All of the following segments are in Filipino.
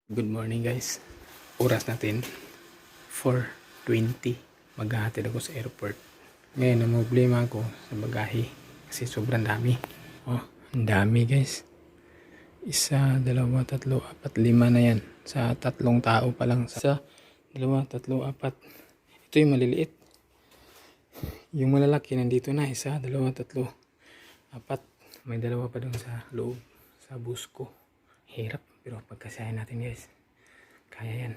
Good morning guys. Oras natin 4:20. Maghahatid ako sa airport. Ngayon ang problema ako sa bagahe kasi sobrang dami. Oh, ang dami guys. Isa, dalawa, tatlo, apat, lima na yan. Sa tatlong tao pa lang. Isa, dalawa, tatlo, apat. Ito yung maliliit. Yung malalaki nandito na. Isa, dalawa, tatlo, apat. May dalawa pa doon sa loob. Sa bus ko. Hirap. Pero pagkasahin natin guys. Kaya yan.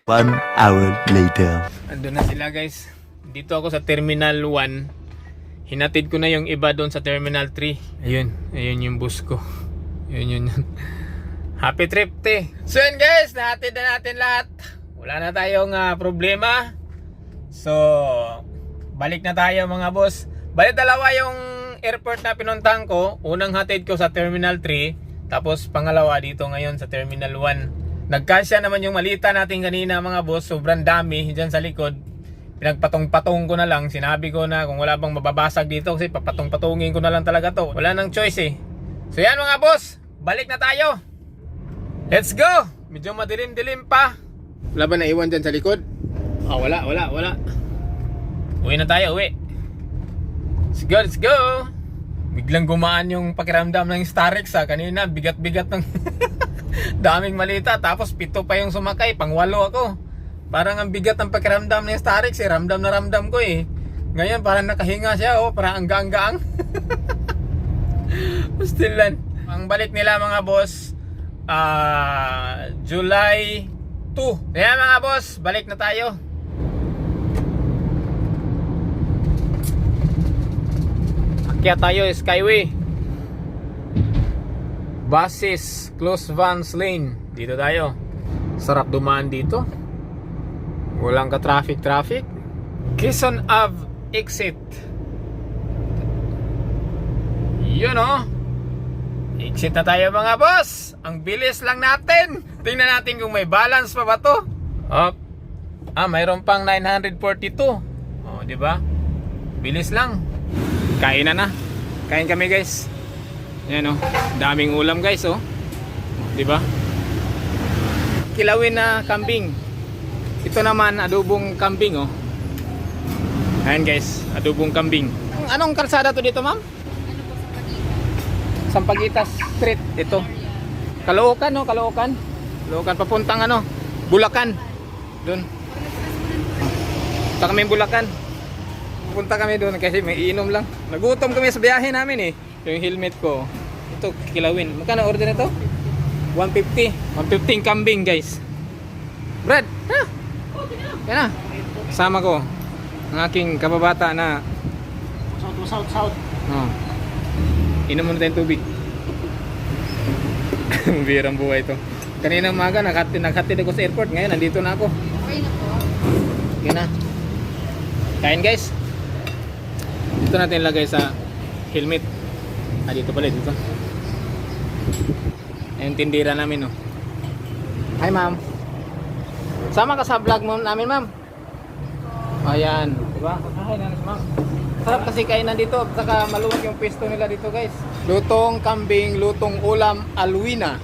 1 hour later. Andun na sila guys. Dito ako sa Terminal 1. Hinatid ko na yung iba doon sa Terminal 3. Ayun. Ayun yung bus ko. Yun. Happy trip te. So yun guys. Nahatid na natin lahat. Wala na tayong problema. So balik na tayo mga boss. Balik dalawa yung airport na pinuntahan ko. Unang hatid ko sa Terminal 3. Tapos pangalawa dito ngayon sa Terminal 1. Nagkasya naman yung malita natin kanina mga boss. Sobrang dami dyan sa likod. Pinagpatong-patong ko na lang. Sinabi ko na kung wala bang mababasag dito kasi papatong-patungin ko na lang talaga to. Wala nang choice eh. So yan mga boss. Balik na tayo. Let's go. Medyo madilim-dilim pa. Wala ba naiwan dyan sa likod? Oh, wala. Uwi na tayo, uwi. Let's go. Biglang gumaan yung pakiramdam ng Starrex ha. Kanina bigat-bigat ng daming malita. Tapos 7 pa yung sumakay. Pang-8 ako. Parang ang bigat ng pakiramdam ng Starrex eh. Ramdam na ramdam ko eh. Ngayon parang nakahinga siya oh. Parang angga-anggaang. Still ang balik nila mga boss July 2. Kaya mga boss, balik na tayo. Kaya tayo Skyway. Buses, close vans lane. Dito tayo. Sarap dumaan dito. Walang ka traffic. Quezon Ave exit. Yun oh. Exit na tayo mga boss. Ang bilis lang natin. Tingnan natin kung may balance pa ba to. Up. Mayroon pang 942. Oh, di ba? Bilis lang. Kain na. Kain kami guys. Yan oh. Daming ulam guys oh. Di ba? Kilawin na kambing. Ito naman adobong kambing oh. Ayan guys, adobong kambing. Anong kalsada to dito, ma'am? Sampaguitas Street ito. Caloocan no, Caloocan papuntang Bulacan. Doon. Punta kami Bulacan. Punta kami doon kasi may inom lang. Nagutom kami sa biyahe namin eh. Yung helmet ko. Ito, kilawin. Magkano order nito? 150. 115 kambing guys. Brad, ha? Yan na. Sama ko. Ang aking kababata na South. Oh. Inom muna tayong tubig. Birang buhay ito. Kaninang umaga naghatid ako sa airport. Ngayon nandito na ako. Okay na po. Yan na. Kain guys. Dito natin lagay sa helmet. Dito pala dito. Ayun tindira namin oh. Hi ma'am. Sama ka sa vlog mo namin ma'am. Ayan, diba? Hi na si ma'am. Sarap kasi kainan dito. Saka maluwag yung pwesto nila dito guys. Lutong kambing, lutong ulam, alwina.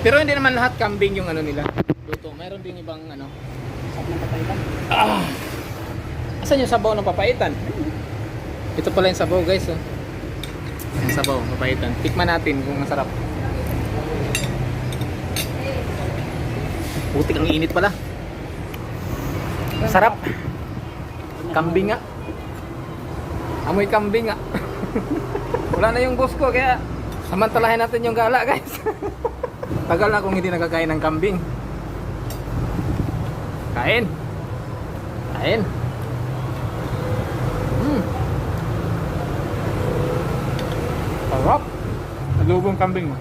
Pero hindi naman lahat kambing yung nila. Lutong. Mayroon ding ibang sabaw ng papaitan. Asan yung sabaw ng papaitan? Ito pala yung sabaw guys oh. Yung sabaw, papaitan. Tikman natin kung masarap. Putik ang init pala. Sarap. Kambing nga. Amoy kambing nga. Wala na yung boss ko kaya samantalahin natin yung gala guys. Tagal na akong hindi nakakain ng kambing. Kain. Sarap. Adobong kambing mo.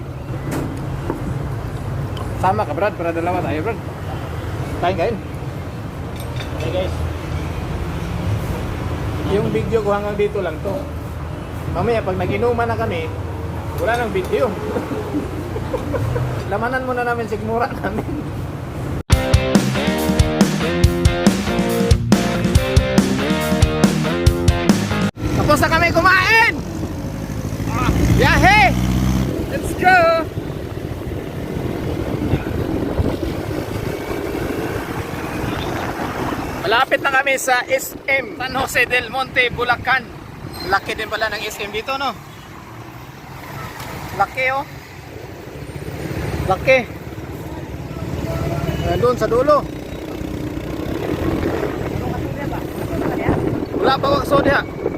Sama ka Brad, para dalawa tayo Brad. Kain. Okay guys. Yung video ko hanggang dito lang to. Mamaya pag nag-inuman na kami, wala nang video. Lamanan muna namin sigmura namin. Tapos na kami kumain! Biyahe! Let's go! Malapit na kami sa SM San Jose del Monte, Bulacan. Laki din pala ng SM dito, no? Laki, oh. Laki. Doon sa dulo. Wala pa wakso diha.